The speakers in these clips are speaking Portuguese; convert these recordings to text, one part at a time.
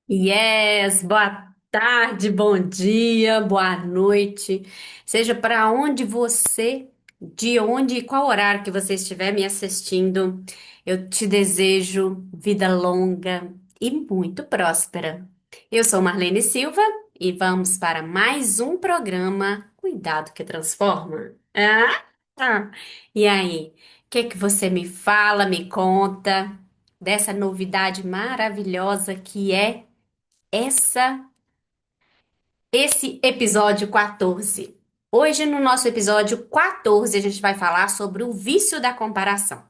Yes, boa tarde, bom dia, boa noite. Seja para onde você, de onde e qual horário que você estiver me assistindo, eu te desejo vida longa e muito próspera. Eu sou Marlene Silva e vamos para mais um programa Cuidado que Transforma. Ah. E aí, o que que você me fala, me conta dessa novidade maravilhosa que é essa esse episódio 14. Hoje, no nosso episódio 14, a gente vai falar sobre o vício da comparação.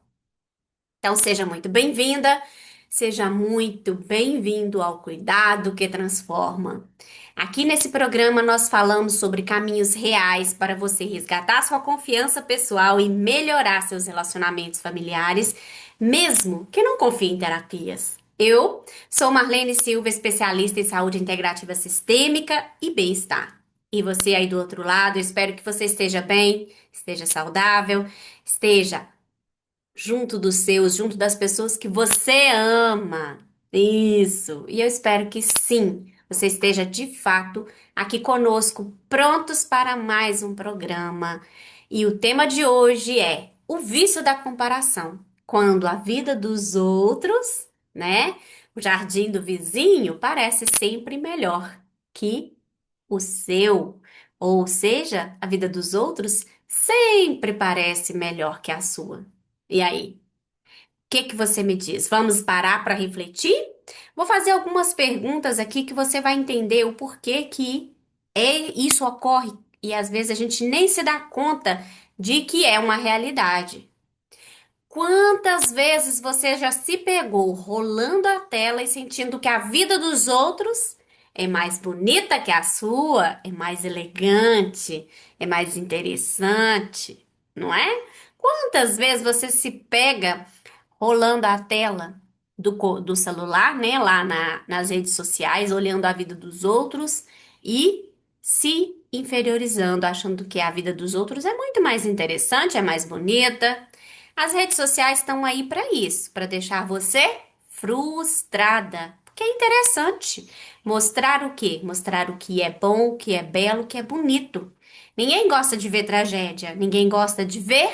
Então, seja muito bem-vinda, seja muito bem-vindo ao Cuidado que Transforma. Aqui nesse programa, nós falamos sobre caminhos reais para você resgatar sua confiança pessoal e melhorar seus relacionamentos familiares, mesmo que não confie em terapias. Eu sou Marlene Silva, especialista em saúde integrativa sistêmica e bem-estar. E você aí do outro lado, eu espero que você esteja bem, esteja saudável, esteja junto dos seus, junto das pessoas que você ama. Isso. E eu espero que sim, você esteja de fato aqui conosco, prontos para mais um programa. E o tema de hoje é o vício da comparação. Quando a vida dos outros, né, o jardim do vizinho parece sempre melhor que o seu. Ou seja, a vida dos outros sempre parece melhor que a sua. E aí, o que que você me diz? Vamos parar para refletir? Vou fazer algumas perguntas aqui que você vai entender o porquê que isso ocorre e às vezes a gente nem se dá conta de que é uma realidade. Quantas vezes você já se pegou rolando a tela e sentindo que a vida dos outros é mais bonita que a sua, é mais elegante, é mais interessante, não é? Quantas vezes você se pega rolando a tela do celular, né, lá nas redes sociais, olhando a vida dos outros e se inferiorizando, achando que a vida dos outros é muito mais interessante, é mais bonita. As redes sociais estão aí para isso, para deixar você frustrada. Porque é interessante mostrar o quê? Mostrar o que é bom, o que é belo, o que é bonito. Ninguém gosta de ver tragédia, ninguém gosta de ver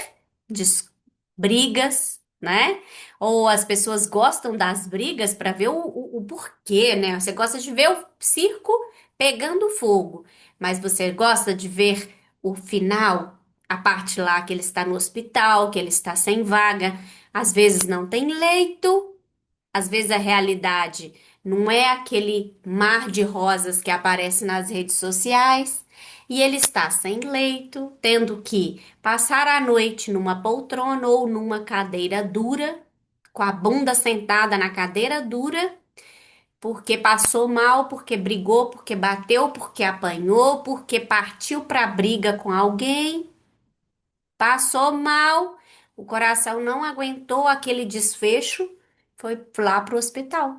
brigas, né? Ou as pessoas gostam das brigas para ver o porquê, né? Você gosta de ver o circo pegando fogo, mas você gosta de ver o final, a parte lá que ele está no hospital, que ele está sem vaga, às vezes não tem leito, às vezes a realidade não é aquele mar de rosas que aparece nas redes sociais. E ele está sem leito, tendo que passar a noite numa poltrona ou numa cadeira dura, com a bunda sentada na cadeira dura, porque passou mal, porque brigou, porque bateu, porque apanhou, porque partiu para briga com alguém, passou mal, o coração não aguentou aquele desfecho, foi lá para o hospital.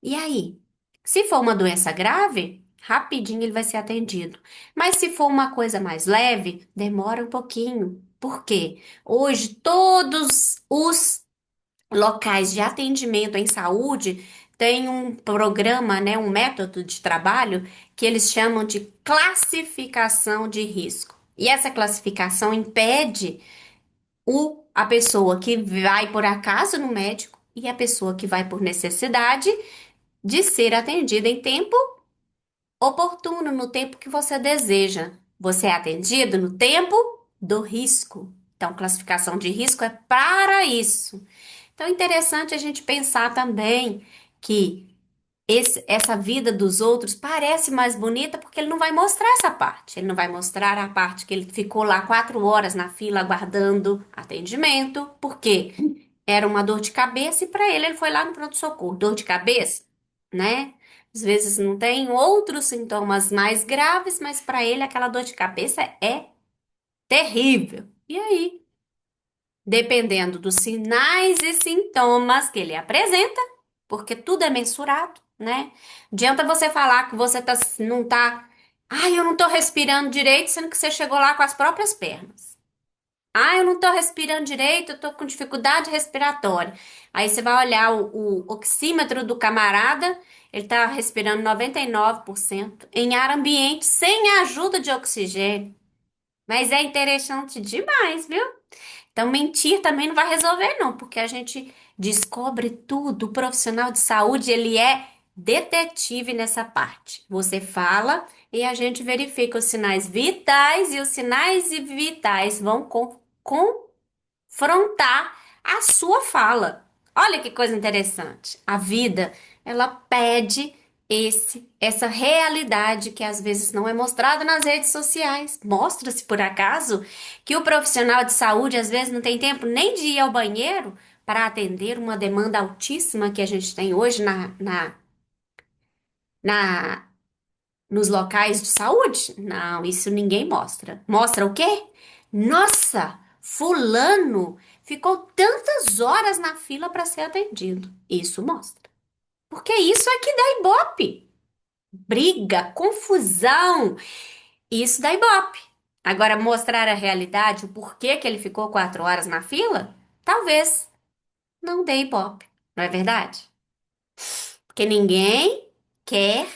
E aí? Se for uma doença grave, rapidinho ele vai ser atendido. Mas se for uma coisa mais leve, demora um pouquinho. Por quê? Hoje todos os locais de atendimento em saúde têm um programa, né, um método de trabalho que eles chamam de classificação de risco. E essa classificação impede a pessoa que vai por acaso no médico e a pessoa que vai por necessidade de ser atendida em tempo oportuno, no tempo que você deseja. Você é atendido no tempo do risco. Então, classificação de risco é para isso. Então, é interessante a gente pensar também que essa vida dos outros parece mais bonita porque ele não vai mostrar essa parte. Ele não vai mostrar a parte que ele ficou lá 4 horas na fila aguardando atendimento, porque era uma dor de cabeça e para ele foi lá no pronto-socorro. Dor de cabeça, né? Às vezes não tem outros sintomas mais graves, mas para ele aquela dor de cabeça é terrível. E aí, dependendo dos sinais e sintomas que ele apresenta, porque tudo é mensurado, né? Adianta você falar que você não tá, ai, eu não tô respirando direito, sendo que você chegou lá com as próprias pernas. Ah, eu não tô respirando direito, eu tô com dificuldade respiratória. Aí você vai olhar o oxímetro do camarada, ele tá respirando 99% em ar ambiente, sem a ajuda de oxigênio. Mas é interessante demais, viu? Então, mentir também não vai resolver, não, porque a gente descobre tudo. O profissional de saúde, ele é detetive nessa parte. Você fala e a gente verifica os sinais vitais e os sinais vitais vão confrontar a sua fala. Olha que coisa interessante. A vida, ela pede essa realidade que às vezes não é mostrada nas redes sociais. Mostra-se por acaso que o profissional de saúde às vezes não tem tempo nem de ir ao banheiro para atender uma demanda altíssima que a gente tem hoje na nos locais de saúde? Não, isso ninguém mostra. Mostra o quê? Nossa, fulano ficou tantas horas na fila para ser atendido. Isso mostra. Porque isso é que dá ibope. Briga, confusão. Isso dá ibope. Agora, mostrar a realidade, o porquê que ele ficou 4 horas na fila, talvez não dê ibope. Não é verdade? Porque ninguém quer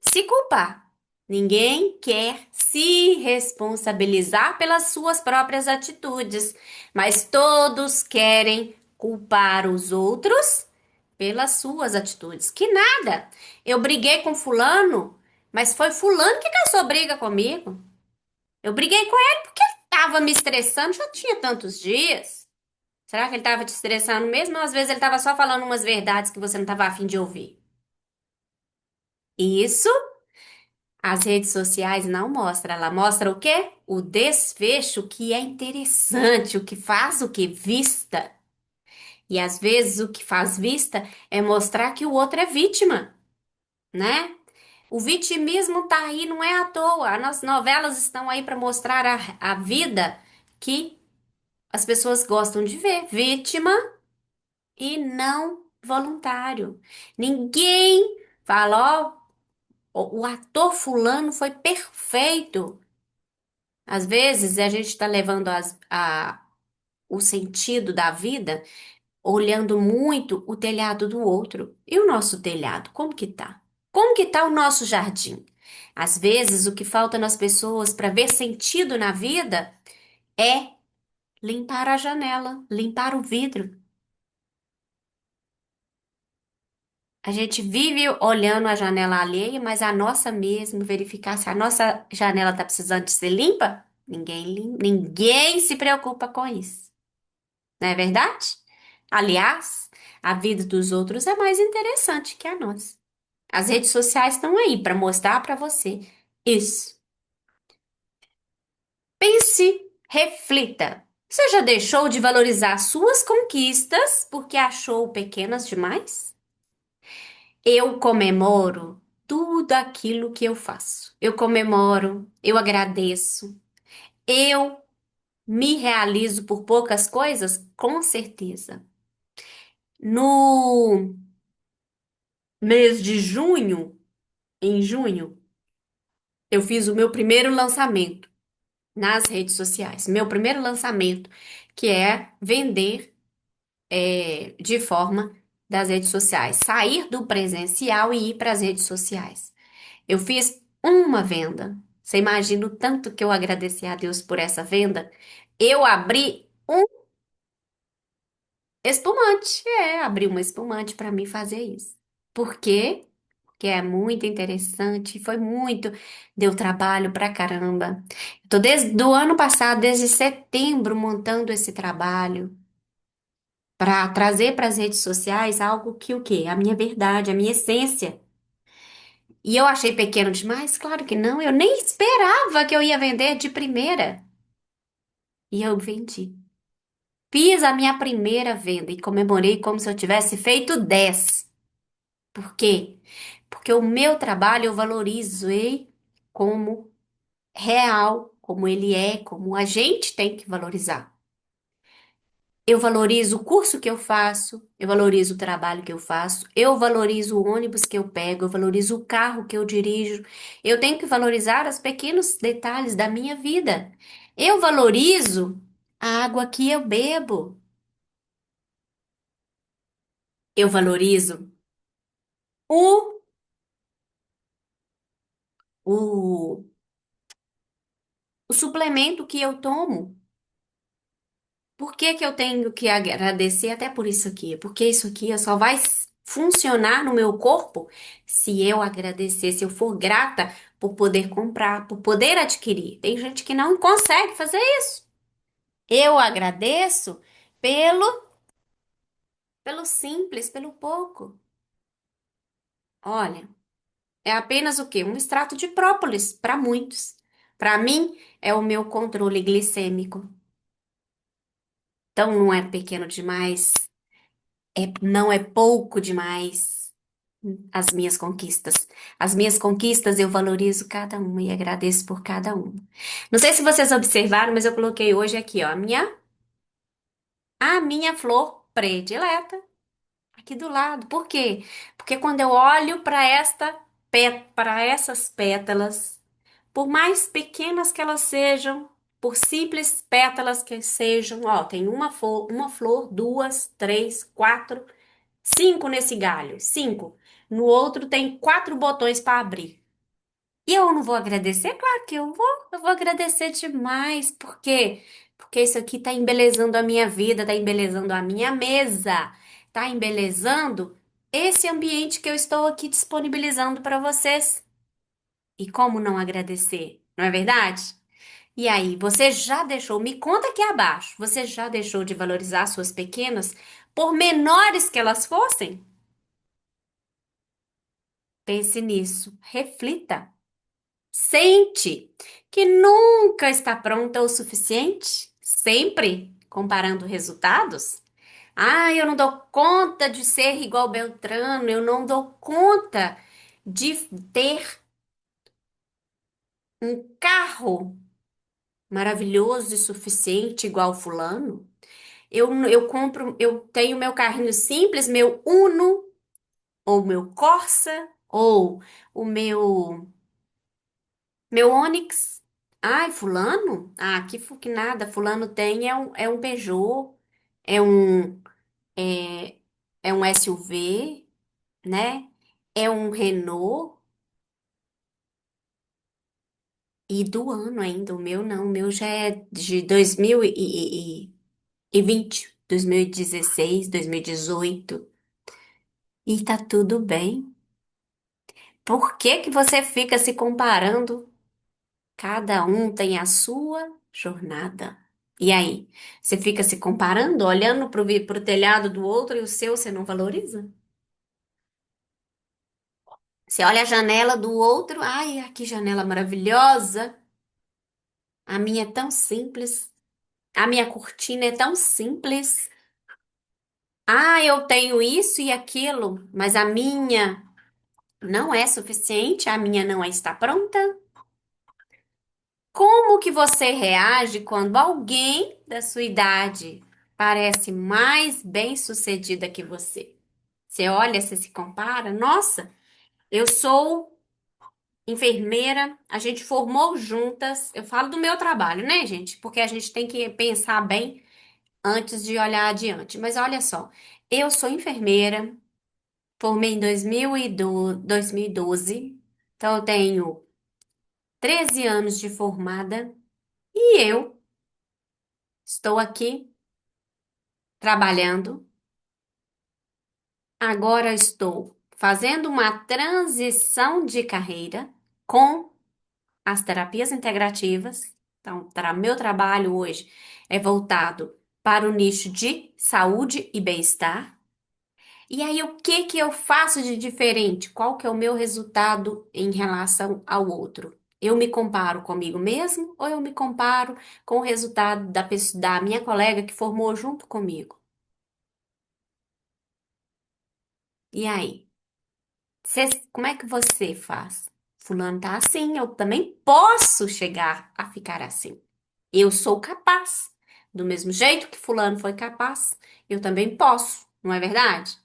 se culpar. Ninguém quer se responsabilizar pelas suas próprias atitudes, mas todos querem culpar os outros pelas suas atitudes. Que nada! Eu briguei com fulano, mas foi fulano que causou briga comigo. Eu briguei com ele porque ele estava me estressando, já tinha tantos dias. Será que ele estava te estressando mesmo? Ou às vezes ele estava só falando umas verdades que você não estava afim de ouvir. Isso as redes sociais não mostram. Ela mostra o quê? O desfecho que é interessante, o que faz o que vista. E às vezes o que faz vista é mostrar que o outro é vítima, né? O vitimismo tá aí, não é à toa. As novelas estão aí para mostrar a vida que as pessoas gostam de ver. Vítima e não voluntário. Ninguém fala, ó, o ator fulano foi perfeito. Às vezes a gente está levando o sentido da vida olhando muito o telhado do outro. E o nosso telhado, como que tá? Como que tá o nosso jardim? Às vezes o que falta nas pessoas para ver sentido na vida é limpar a janela, limpar o vidro. A gente vive olhando a janela alheia, mas a nossa mesmo, verificar se a nossa janela está precisando de ser limpa? Ninguém se preocupa com isso. Não é verdade? Aliás, a vida dos outros é mais interessante que a nossa. As redes sociais estão aí para mostrar para você isso. Pense, reflita. Você já deixou de valorizar suas conquistas porque achou pequenas demais? Eu comemoro tudo aquilo que eu faço. Eu comemoro, eu agradeço, eu me realizo por poucas coisas, com certeza. No mês de junho, em junho, eu fiz o meu primeiro lançamento nas redes sociais. Meu primeiro lançamento, que é vender de forma das redes sociais. Sair do presencial e ir para as redes sociais. Eu fiz uma venda. Você imagina o tanto que eu agradeci a Deus por essa venda? Eu abri um espumante. Abri uma espumante para mim fazer isso. Por quê? Que é muito interessante, foi muito, deu trabalho pra caramba. Tô desde do ano passado, desde setembro, montando esse trabalho para trazer para as redes sociais algo que o quê? A minha verdade, a minha essência. E eu achei pequeno demais? Claro que não, eu nem esperava que eu ia vender de primeira. E eu vendi. Fiz a minha primeira venda e comemorei como se eu tivesse feito 10. Por quê? Porque o meu trabalho eu valorizei como real, como ele é, como a gente tem que valorizar. Eu valorizo o curso que eu faço, eu valorizo o trabalho que eu faço, eu valorizo o ônibus que eu pego, eu valorizo o carro que eu dirijo. Eu tenho que valorizar os pequenos detalhes da minha vida. Eu valorizo a água que eu bebo. Eu valorizo o, o, o suplemento que eu tomo. Por que que eu tenho que agradecer até por isso aqui? Porque isso aqui só vai funcionar no meu corpo se eu agradecer, se eu for grata por poder comprar, por poder adquirir. Tem gente que não consegue fazer isso. Eu agradeço pelo, pelo simples, pelo pouco. Olha, é apenas o quê? Um extrato de própolis para muitos. Para mim, é o meu controle glicêmico. Então, não é pequeno demais, não é pouco demais. As minhas conquistas. As minhas conquistas eu valorizo cada uma e agradeço por cada uma. Não sei se vocês observaram, mas eu coloquei hoje aqui, ó, a minha flor predileta aqui do lado. Por quê? Porque quando eu olho para essas pétalas, por mais pequenas que elas sejam, por simples pétalas que sejam, ó, tem uma flor, duas, três, quatro, cinco nesse galho, cinco. No outro tem quatro botões para abrir. E eu não vou agradecer? Claro que eu vou agradecer demais. Por quê? Porque isso aqui está embelezando a minha vida, está embelezando a minha mesa, está embelezando esse ambiente que eu estou aqui disponibilizando para vocês. E como não agradecer? Não é verdade? E aí, você já deixou, me conta aqui abaixo, você já deixou de valorizar suas pequenas, por menores que elas fossem? Pense nisso, reflita. Sente que nunca está pronta o suficiente, sempre comparando resultados. Ah, eu não dou conta de ser igual Beltrano, eu não dou conta de ter um carro maravilhoso e suficiente igual fulano. Eu tenho meu carrinho simples, meu Uno, ou meu Corsa, ou o meu Onix. Ai, fulano? Ah, que nada. Fulano tem é um Peugeot, é um, é, é um SUV, né? É um Renault. E do ano ainda, o meu não. O meu já é de 2020, 2016, 2018. E tá tudo bem. Por que que você fica se comparando? Cada um tem a sua jornada. E aí, você fica se comparando, olhando pro telhado do outro e o seu você não valoriza? Você olha a janela do outro, ai, que janela maravilhosa. A minha é tão simples. A minha cortina é tão simples. Ah, eu tenho isso e aquilo, mas a minha não é suficiente, a minha não está pronta. Como que você reage quando alguém da sua idade parece mais bem-sucedida que você? Você olha, você se compara? Nossa, eu sou enfermeira, a gente formou juntas. Eu falo do meu trabalho, né, gente? Porque a gente tem que pensar bem antes de olhar adiante. Mas olha só, eu sou enfermeira, formei em 2012, então eu tenho 13 anos de formada e eu estou aqui trabalhando. Agora estou fazendo uma transição de carreira com as terapias integrativas. Então, meu trabalho hoje é voltado para o nicho de saúde e bem-estar. E aí, o que que eu faço de diferente? Qual que é o meu resultado em relação ao outro? Eu me comparo comigo mesmo ou eu me comparo com o resultado da minha colega que formou junto comigo? E aí? Como é que você faz? Fulano tá assim, eu também posso chegar a ficar assim. Eu sou capaz. Do mesmo jeito que fulano foi capaz, eu também posso, não é verdade?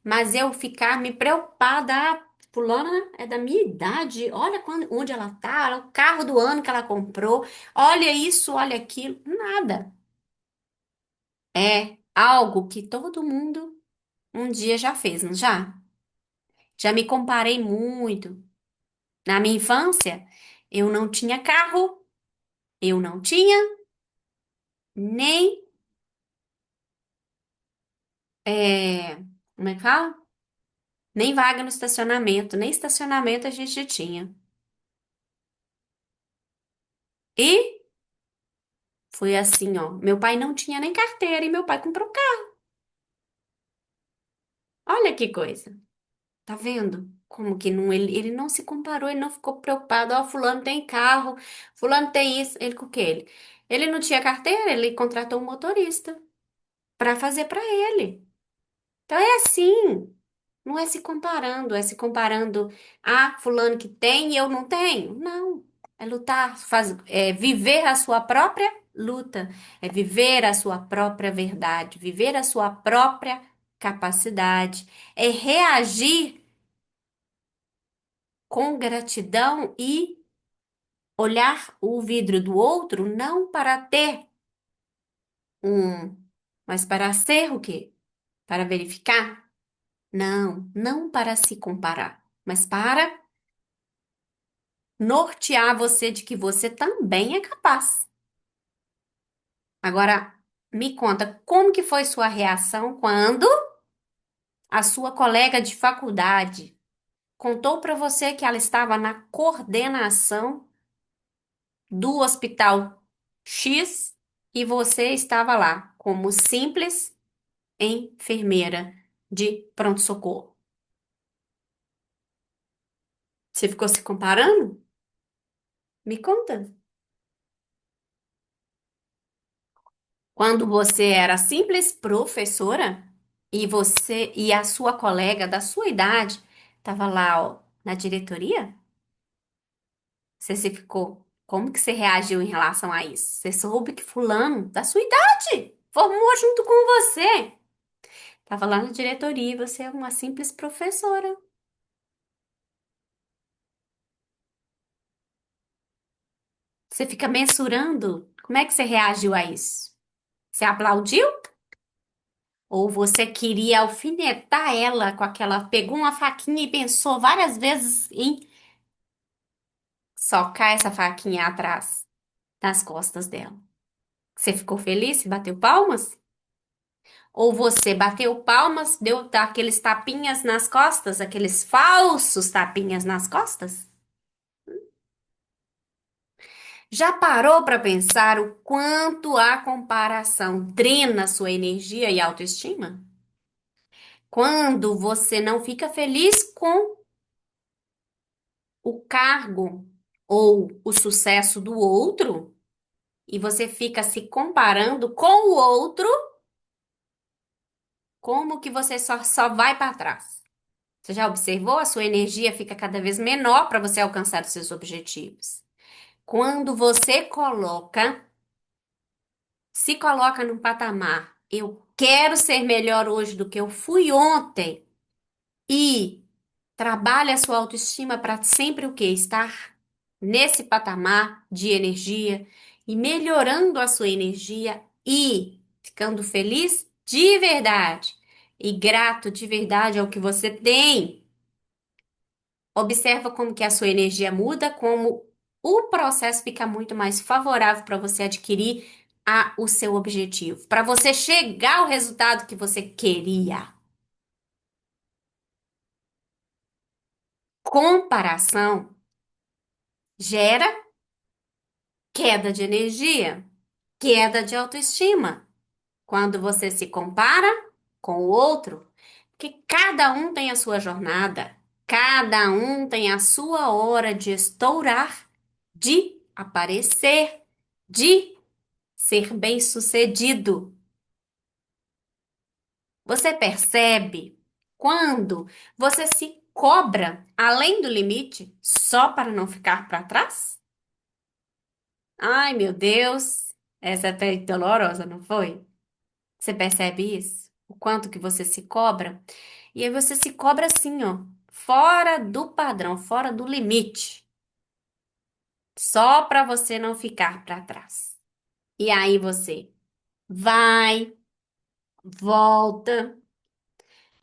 Mas eu ficar me preocupada, fulana é da minha idade, olha onde ela tá, olha o carro do ano que ela comprou, olha isso, olha aquilo, nada. É algo que todo mundo Um dia já fez, não já? Já me comparei muito. Na minha infância, eu não tinha carro, eu não tinha nem, é, como é que fala? Nem vaga no estacionamento, nem estacionamento a gente tinha. E foi assim, ó. Meu pai não tinha nem carteira e meu pai comprou carro. Olha que coisa. Tá vendo? Como que não, ele não se comparou, ele não ficou preocupado. Ó, fulano tem carro, fulano tem isso. Ele com o quê? Ele não tinha carteira, ele contratou um motorista para fazer para ele. Então é assim. Não é se comparando, é se comparando a fulano que tem e eu não tenho. Não. É lutar, é viver a sua própria luta, é viver a sua própria verdade, viver a sua própria capacidade, é reagir com gratidão e olhar o vidro do outro não para ter um, mas para ser o quê? Para verificar? Não, não para se comparar, mas para nortear você de que você também é capaz. Agora, me conta, como que foi sua reação quando a sua colega de faculdade contou para você que ela estava na coordenação do hospital X e você estava lá como simples enfermeira de pronto-socorro? Você ficou se comparando? Me conta. Quando você era simples professora e você e a sua colega da sua idade estava lá, ó, na diretoria, você se ficou. Como que você reagiu em relação a isso? Você soube que fulano da sua idade formou junto com você. Tava lá na diretoria e você é uma simples professora. Você fica mensurando. Como é que você reagiu a isso? Você aplaudiu? Ou você queria alfinetar ela com aquela, pegou uma faquinha e pensou várias vezes em socar essa faquinha atrás das costas dela? Você ficou feliz? Bateu palmas? Ou você bateu palmas, deu aqueles tapinhas nas costas, aqueles falsos tapinhas nas costas? Já parou para pensar o quanto a comparação drena sua energia e autoestima? Quando você não fica feliz com o cargo ou o sucesso do outro e você fica se comparando com o outro, como que você só vai para trás? Você já observou? A sua energia fica cada vez menor para você alcançar os seus objetivos. Quando você se coloca num patamar, eu quero ser melhor hoje do que eu fui ontem e trabalha a sua autoestima para sempre o quê? Estar nesse patamar de energia e melhorando a sua energia e ficando feliz de verdade e grato de verdade ao que você tem. Observa como que a sua energia muda, como o processo fica muito mais favorável para você adquirir o seu objetivo, para você chegar ao resultado que você queria. Comparação gera queda de energia, queda de autoestima. Quando você se compara com o outro, que cada um tem a sua jornada, cada um tem a sua hora de estourar, de aparecer, de ser bem-sucedido. Você percebe quando você se cobra além do limite só para não ficar para trás? Ai, meu Deus, essa foi dolorosa, não foi? Você percebe isso? O quanto que você se cobra? E aí você se cobra assim, ó, fora do padrão, fora do limite, só para você não ficar para trás. E aí você vai, volta,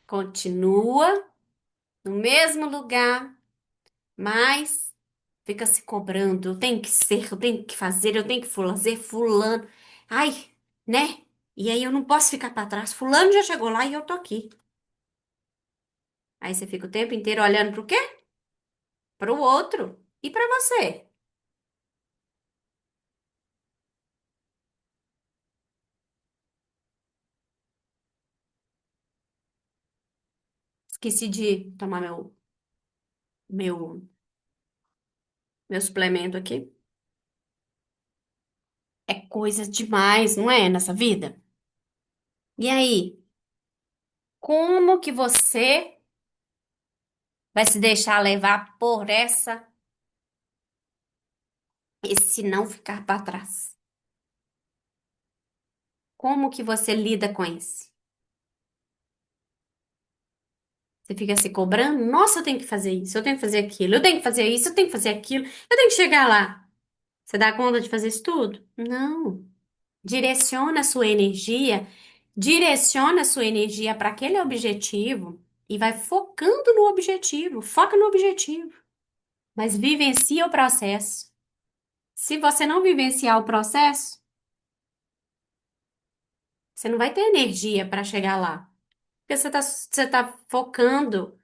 Continua no mesmo lugar, mas fica se cobrando. Eu tenho que ser, eu tenho que fazer, eu tenho que fazer fulano. Ai, né? E aí eu não posso ficar para trás. Fulano já chegou lá e eu tô aqui. Aí você fica o tempo inteiro olhando pro quê? Pro outro. E para você? Esqueci de tomar meu, meu suplemento aqui. É coisa demais, não é, nessa vida? E aí, como que você vai se deixar levar por esse não ficar para trás? Como que você lida com isso? Você fica se cobrando? Nossa, eu tenho que fazer isso, eu tenho que fazer aquilo, eu tenho que fazer isso, eu tenho que fazer aquilo, eu tenho que chegar lá. Você dá conta de fazer isso tudo? Não. Direciona a sua energia, direciona a sua energia para aquele objetivo e vai focando no objetivo, foca no objetivo, mas vivencia o processo. Se você não vivenciar o processo, você não vai ter energia para chegar lá. Porque você tá focando,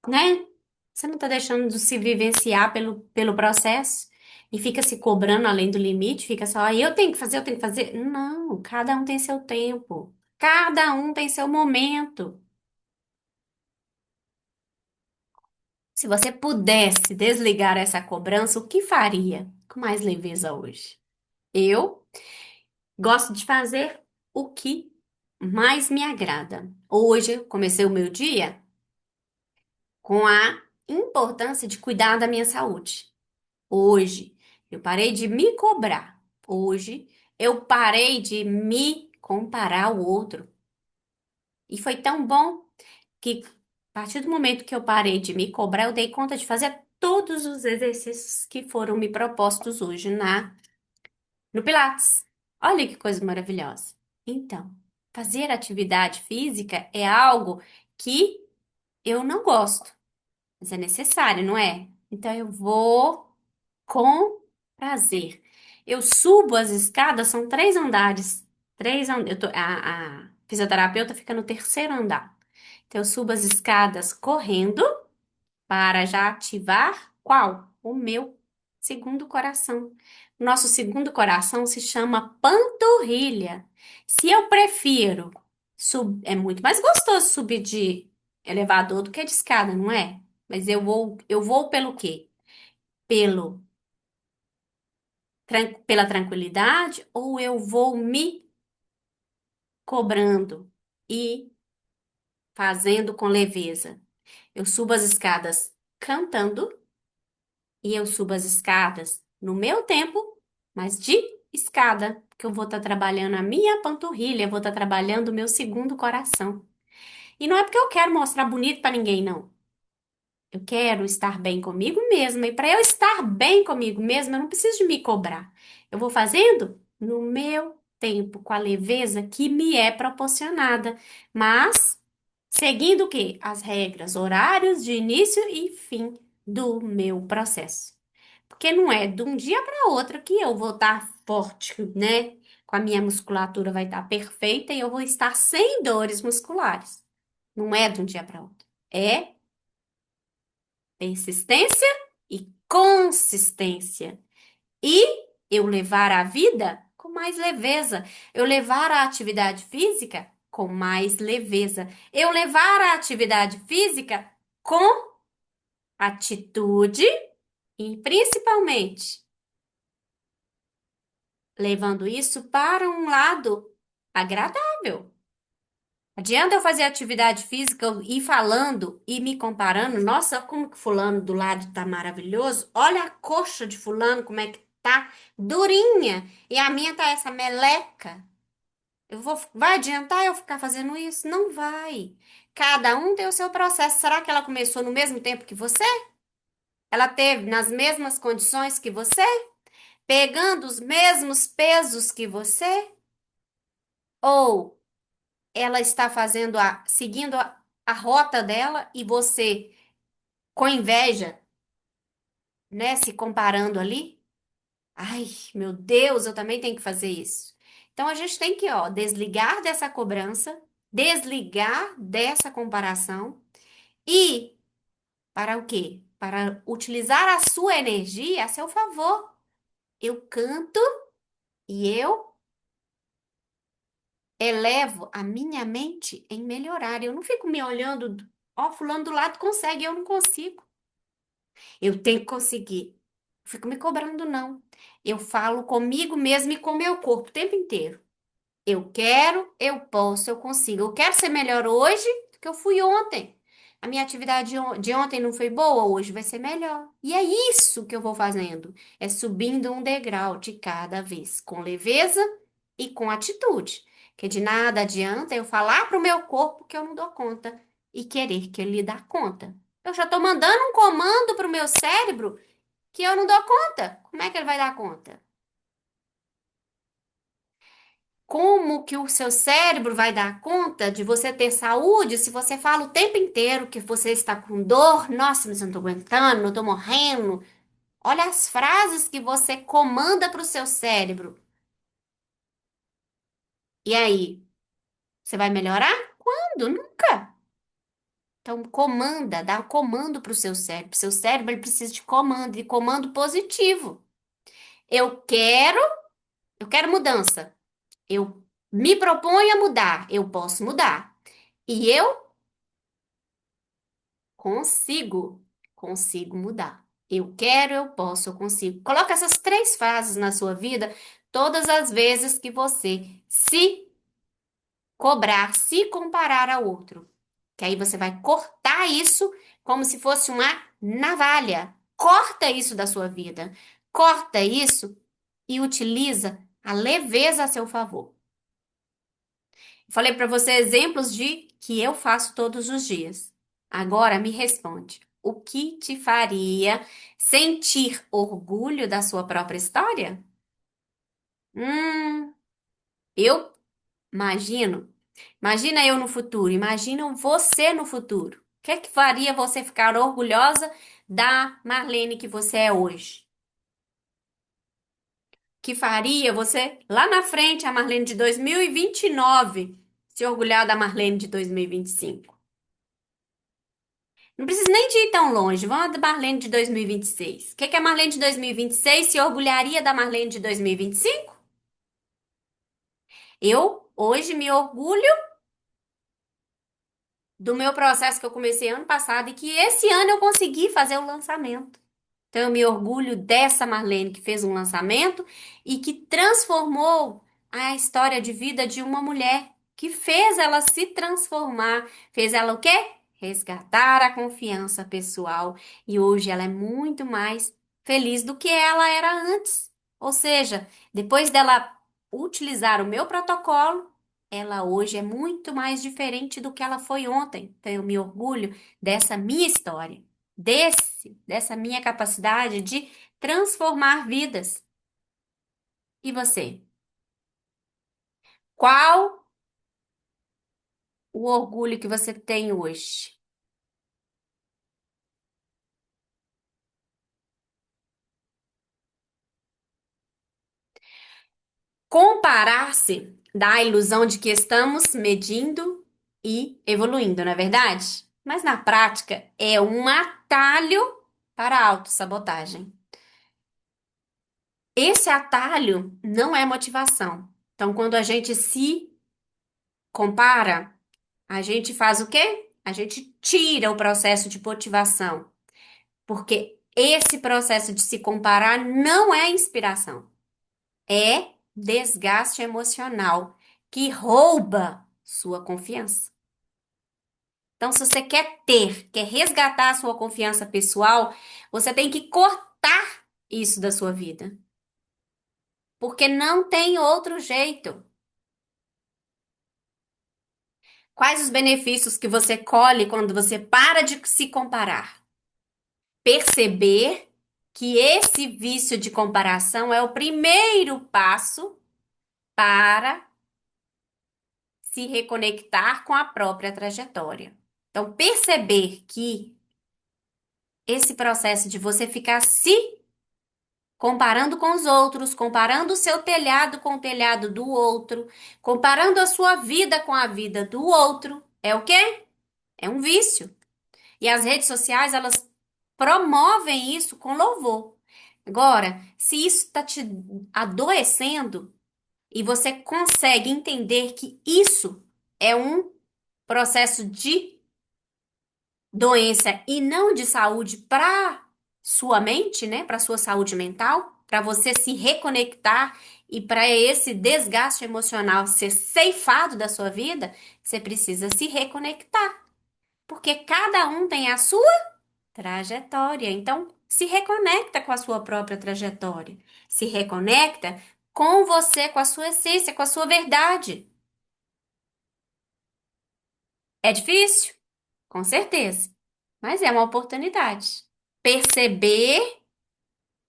né? Você não tá deixando de se vivenciar pelo processo e fica se cobrando além do limite, fica só, "Ah, eu tenho que fazer, eu tenho que fazer." Não, cada um tem seu tempo. Cada um tem seu momento. Se você pudesse desligar essa cobrança, o que faria com mais leveza hoje? Eu gosto de fazer o que mais me agrada. Hoje eu comecei o meu dia com a importância de cuidar da minha saúde. Hoje eu parei de me cobrar. Hoje eu parei de me comparar ao outro. E foi tão bom que a partir do momento que eu parei de me cobrar, eu dei conta de fazer todos os exercícios que foram me propostos hoje no Pilates. Olha que coisa maravilhosa. Então, fazer atividade física é algo que eu não gosto, mas é necessário, não é? Então eu vou com prazer. Eu subo as escadas, são 3 andares. A fisioterapeuta fica no terceiro andar. Então eu subo as escadas correndo para já ativar qual? O meu segundo coração. Nosso segundo coração se chama panturrilha. Se eu prefiro é muito mais gostoso subir de elevador do que de escada, não é? Mas eu vou pelo quê? Pelo pela tranquilidade ou eu vou me cobrando e fazendo com leveza? Eu subo as escadas cantando e eu subo as escadas no meu tempo, mas de escada, que eu vou estar trabalhando a minha panturrilha, eu vou estar trabalhando o meu segundo coração. E não é porque eu quero mostrar bonito para ninguém, não. Eu quero estar bem comigo mesma. E para eu estar bem comigo mesma, eu não preciso de me cobrar. Eu vou fazendo no meu tempo, com a leveza que me é proporcionada. Mas seguindo o quê? As regras, horários de início e fim do meu processo. Porque não é de um dia para outro que eu vou estar forte, né? Com a minha musculatura vai estar perfeita e eu vou estar sem dores musculares. Não é de um dia para outro. É persistência e consistência. E eu levar a vida com mais leveza. Eu levar a atividade física com mais leveza. Eu levar a atividade física com atitude e principalmente levando isso para um lado agradável. Adianta eu fazer atividade física e ir falando e me comparando. Nossa, como que fulano do lado tá maravilhoso. Olha a coxa de fulano, como é que tá durinha. E a minha tá essa meleca. Vai adiantar eu ficar fazendo isso? Não vai. Cada um tem o seu processo. Será que ela começou no mesmo tempo que você? Ela teve nas mesmas condições que você? Pegando os mesmos pesos que você? Ou ela está seguindo a rota dela e você com inveja, né, se comparando ali. Ai, meu Deus, eu também tenho que fazer isso. Então a gente tem que, ó, desligar dessa cobrança, desligar dessa comparação e para o quê? Para utilizar a sua energia a seu favor. Eu canto e eu elevo a minha mente em melhorar. Eu não fico me olhando, ó, fulano do lado consegue, eu não consigo. Eu tenho que conseguir. Não fico me cobrando, não. Eu falo comigo mesmo e com o meu corpo o tempo inteiro. Eu quero, eu posso, eu consigo. Eu quero ser melhor hoje do que eu fui ontem. A minha atividade de ontem não foi boa, hoje vai ser melhor. E é isso que eu vou fazendo. É subindo um degrau de cada vez, com leveza e com atitude. Que de nada adianta eu falar para o meu corpo que eu não dou conta e querer que ele dá conta. Eu já estou mandando um comando para o meu cérebro que eu não dou conta. Como é que ele vai dar conta? Como que o seu cérebro vai dar conta de você ter saúde se você fala o tempo inteiro que você está com dor? Nossa, mas eu não tô aguentando, eu tô morrendo. Olha as frases que você comanda para o seu cérebro. E aí, você vai melhorar? Quando? Nunca. Então, comanda, dá comando para o seu cérebro. Seu cérebro ele precisa de comando, e comando positivo. Eu quero, eu quero mudança. Eu me proponho a mudar. Eu posso mudar. E eu consigo mudar. Eu quero, eu posso, eu consigo. Coloca essas três frases na sua vida todas as vezes que você se cobrar, se comparar ao outro. Que aí você vai cortar isso como se fosse uma navalha. Corta isso da sua vida. Corta isso e utiliza a leveza a seu favor. Falei para você exemplos de que eu faço todos os dias. Agora me responde. O que te faria sentir orgulho da sua própria história? Hum, eu imagino. Imagina eu no futuro, imagina você no futuro. O que é que faria você ficar orgulhosa da Marlene que você é hoje? Que faria você lá na frente, a Marlene de 2029, se orgulhar da Marlene de 2025? Não precisa nem de ir tão longe. Vamos da Marlene de 2026. O que que a Marlene de 2026 se orgulharia da Marlene de 2025? Eu hoje me orgulho do meu processo que eu comecei ano passado e que esse ano eu consegui fazer o lançamento. Então, eu me orgulho dessa Marlene que fez um lançamento e que transformou a história de vida de uma mulher, que fez ela se transformar, fez ela o quê? Resgatar a confiança pessoal. E hoje ela é muito mais feliz do que ela era antes. Ou seja, depois dela utilizar o meu protocolo, ela hoje é muito mais diferente do que ela foi ontem. Então, eu me orgulho dessa minha história dessa minha capacidade de transformar vidas. E você? Qual o orgulho que você tem hoje? Comparar-se dá a ilusão de que estamos medindo e evoluindo, não é verdade? Mas na prática é um atalho para a autossabotagem. Esse atalho não é motivação. Então, quando a gente se compara, a gente faz o quê? A gente tira o processo de motivação, porque esse processo de se comparar não é inspiração, é desgaste emocional que rouba sua confiança. Então, se você quer resgatar a sua confiança pessoal, você tem que cortar isso da sua vida, porque não tem outro jeito. Quais os benefícios que você colhe quando você para de se comparar? Perceber que esse vício de comparação é o primeiro passo para se reconectar com a própria trajetória. Então, perceber que esse processo de você ficar se comparando com os outros, comparando o seu telhado com o telhado do outro, comparando a sua vida com a vida do outro, é o quê? É um vício. E as redes sociais, elas promovem isso com louvor. Agora, se isso está te adoecendo e você consegue entender que isso é um processo de doença e não de saúde para sua mente, né? Para sua saúde mental, para você se reconectar e para esse desgaste emocional ser ceifado da sua vida, você precisa se reconectar, porque cada um tem a sua trajetória. Então, se reconecta com a sua própria trajetória. Se reconecta com você, com a sua essência, com a sua verdade. É difícil? Com certeza. Mas é uma oportunidade. Perceber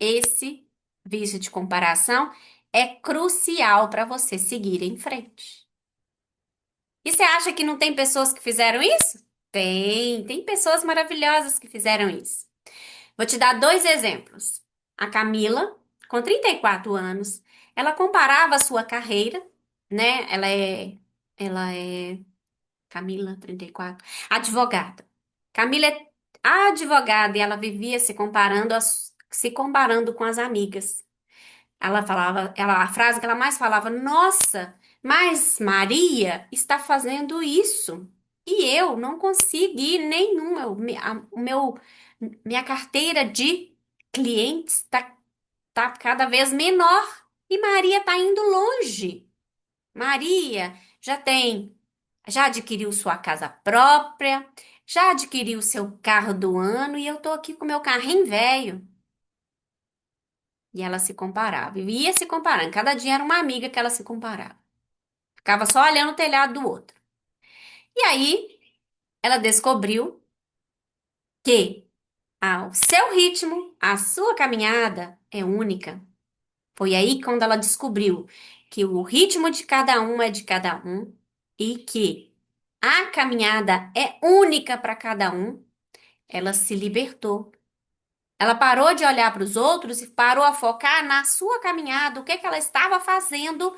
esse vício de comparação é crucial para você seguir em frente. E você acha que não tem pessoas que fizeram isso? Tem pessoas maravilhosas que fizeram isso. Vou te dar dois exemplos. A Camila, com 34 anos, ela comparava a sua carreira, né? Ela é Camila, 34, advogada. Camila é advogada e ela vivia se comparando, se comparando com as amigas. Ela falava, a frase que ela mais falava, nossa, mas Maria está fazendo isso. E eu não consegui nenhum. Minha carteira de clientes tá cada vez menor. E Maria está indo longe. Maria já adquiriu sua casa própria, já adquiriu seu carro do ano e eu tô aqui com meu carrinho velho. E ela se comparava, e ia se comparando. Cada dia era uma amiga que ela se comparava. Ficava só olhando o telhado do outro. E aí, ela descobriu que o seu ritmo, a sua caminhada é única. Foi aí quando ela descobriu que o ritmo de cada um é de cada um e que a caminhada é única para cada um. Ela se libertou. Ela parou de olhar para os outros e parou a focar na sua caminhada, o que que ela estava fazendo,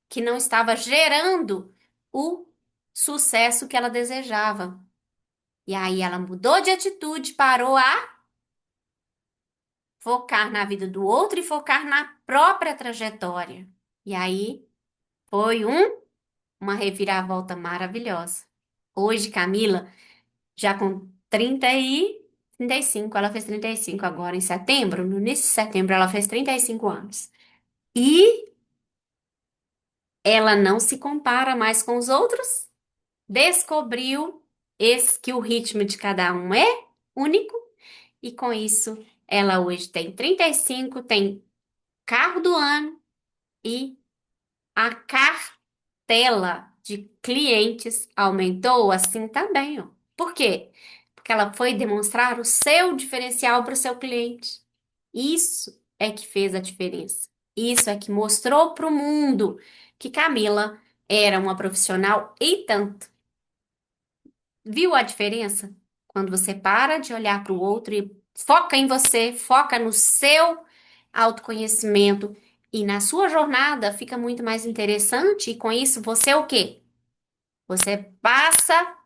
que não estava gerando o sucesso que ela desejava. E aí ela mudou de atitude, parou a focar na vida do outro e focar na própria trajetória. E aí foi uma reviravolta maravilhosa. Hoje, Camila, já com 35, ela fez 35 agora em setembro, no início de setembro ela fez 35 anos. E ela não se compara mais com os outros, descobriu que o ritmo de cada um é único e com isso ela hoje tem 35, tem carro do ano e a cartela de clientes aumentou assim também, ó. Por quê? Porque ela foi demonstrar o seu diferencial para o seu cliente. Isso é que fez a diferença. Isso é que mostrou para o mundo que Camila era uma profissional e tanto. Viu a diferença? Quando você para de olhar para o outro e foca em você, foca no seu autoconhecimento e na sua jornada fica muito mais interessante e com isso você o quê? Você passa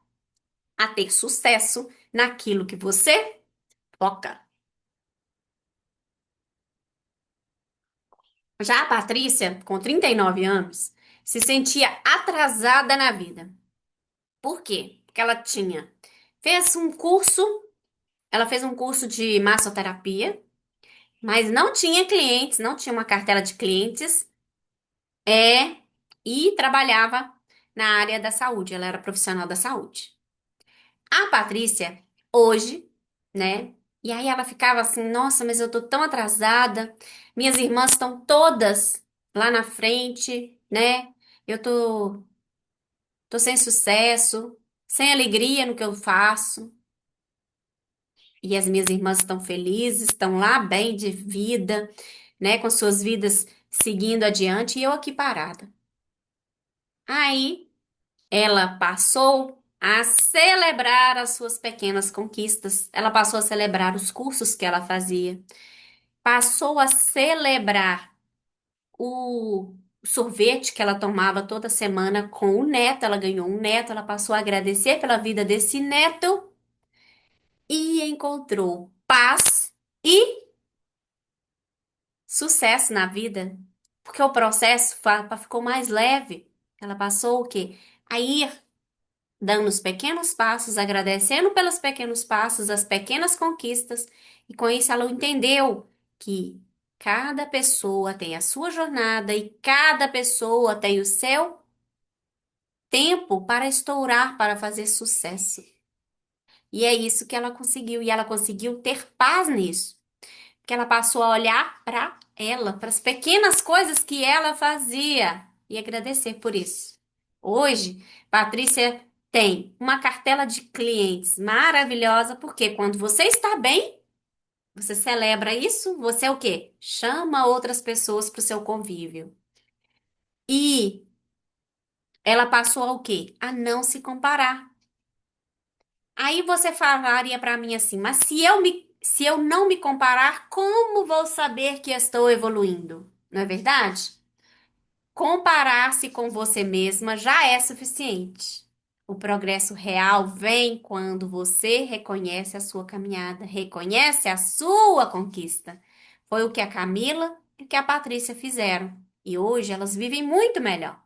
a ter sucesso naquilo que você foca. Já a Patrícia, com 39 anos, se sentia atrasada na vida. Por quê? Porque fez um curso, ela fez um curso de massoterapia, mas não tinha clientes, não tinha uma cartela de clientes, é, e trabalhava na área da saúde, ela era profissional da saúde. A Patrícia, hoje, né? E aí ela ficava assim, nossa, mas eu tô tão atrasada, minhas irmãs estão todas lá na frente, né? Eu tô sem sucesso, sem alegria no que eu faço. E as minhas irmãs estão felizes, estão lá bem de vida, né? Com suas vidas seguindo adiante, e eu aqui parada. Aí Ela passou a celebrar as suas pequenas conquistas. Ela passou a celebrar os cursos que ela fazia. Passou a celebrar o sorvete que ela tomava toda semana com o neto. Ela ganhou um neto. Ela passou a agradecer pela vida desse neto e encontrou paz e sucesso na vida. Porque o processo ficou mais leve. Ela passou o quê? A ir dando os pequenos passos, agradecendo pelos pequenos passos, as pequenas conquistas, e com isso ela entendeu que cada pessoa tem a sua jornada e cada pessoa tem o seu tempo para estourar, para fazer sucesso. E é isso que ela conseguiu, e ela conseguiu ter paz nisso, porque ela passou a olhar para ela, para as pequenas coisas que ela fazia e agradecer por isso. Hoje, Patrícia tem uma cartela de clientes maravilhosa, porque quando você está bem, você celebra isso, você é o quê? Chama outras pessoas para o seu convívio. E ela passou a o quê? A não se comparar. Aí você falaria para mim assim, mas se eu não me comparar, como vou saber que estou evoluindo? Não é verdade? Comparar-se com você mesma já é suficiente. O progresso real vem quando você reconhece a sua caminhada, reconhece a sua conquista. Foi o que a Camila e o que a Patrícia fizeram. E hoje elas vivem muito melhor.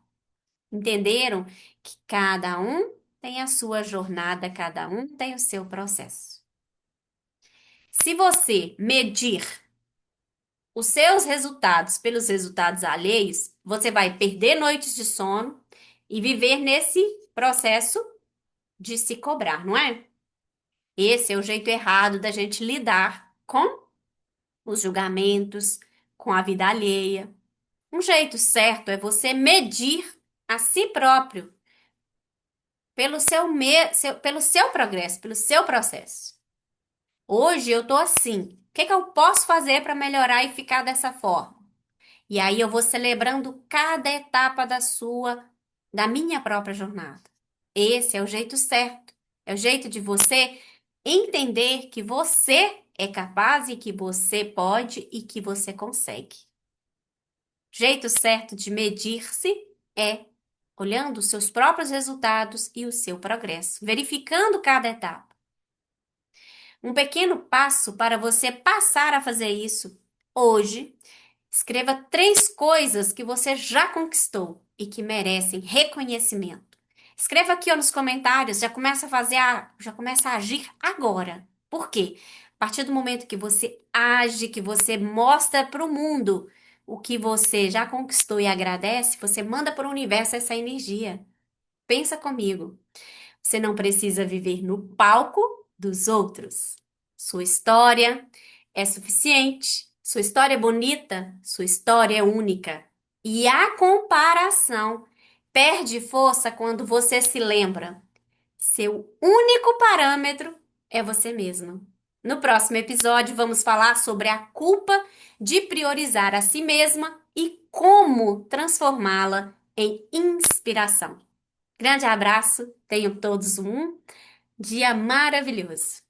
Entenderam que cada um tem a sua jornada, cada um tem o seu processo. Se você medir os seus resultados pelos resultados alheios, você vai perder noites de sono e viver nesse processo de se cobrar, não é? Esse é o jeito errado da gente lidar com os julgamentos, com a vida alheia. Um jeito certo é você medir a si próprio pelo seu progresso, pelo seu processo. Hoje eu tô assim. O que que eu posso fazer para melhorar e ficar dessa forma? E aí eu vou celebrando cada etapa da minha própria jornada. Esse é o jeito certo. É o jeito de você entender que você é capaz e que você pode e que você consegue. Jeito certo de medir-se é olhando os seus próprios resultados e o seu progresso, verificando cada etapa. Um pequeno passo para você passar a fazer isso hoje. Escreva 3 coisas que você já conquistou e que merecem reconhecimento. Escreva aqui ó, nos comentários, já começa a agir agora. Por quê? A partir do momento que você age, que você mostra para o mundo o que você já conquistou e agradece, você manda para o universo essa energia. Pensa comigo. Você não precisa viver no palco dos outros. Sua história é suficiente. Sua história é bonita. Sua história é única. E a comparação perde força quando você se lembra. Seu único parâmetro é você mesmo. No próximo episódio, vamos falar sobre a culpa de priorizar a si mesma e como transformá-la em inspiração. Grande abraço, tenham todos um dia maravilhoso.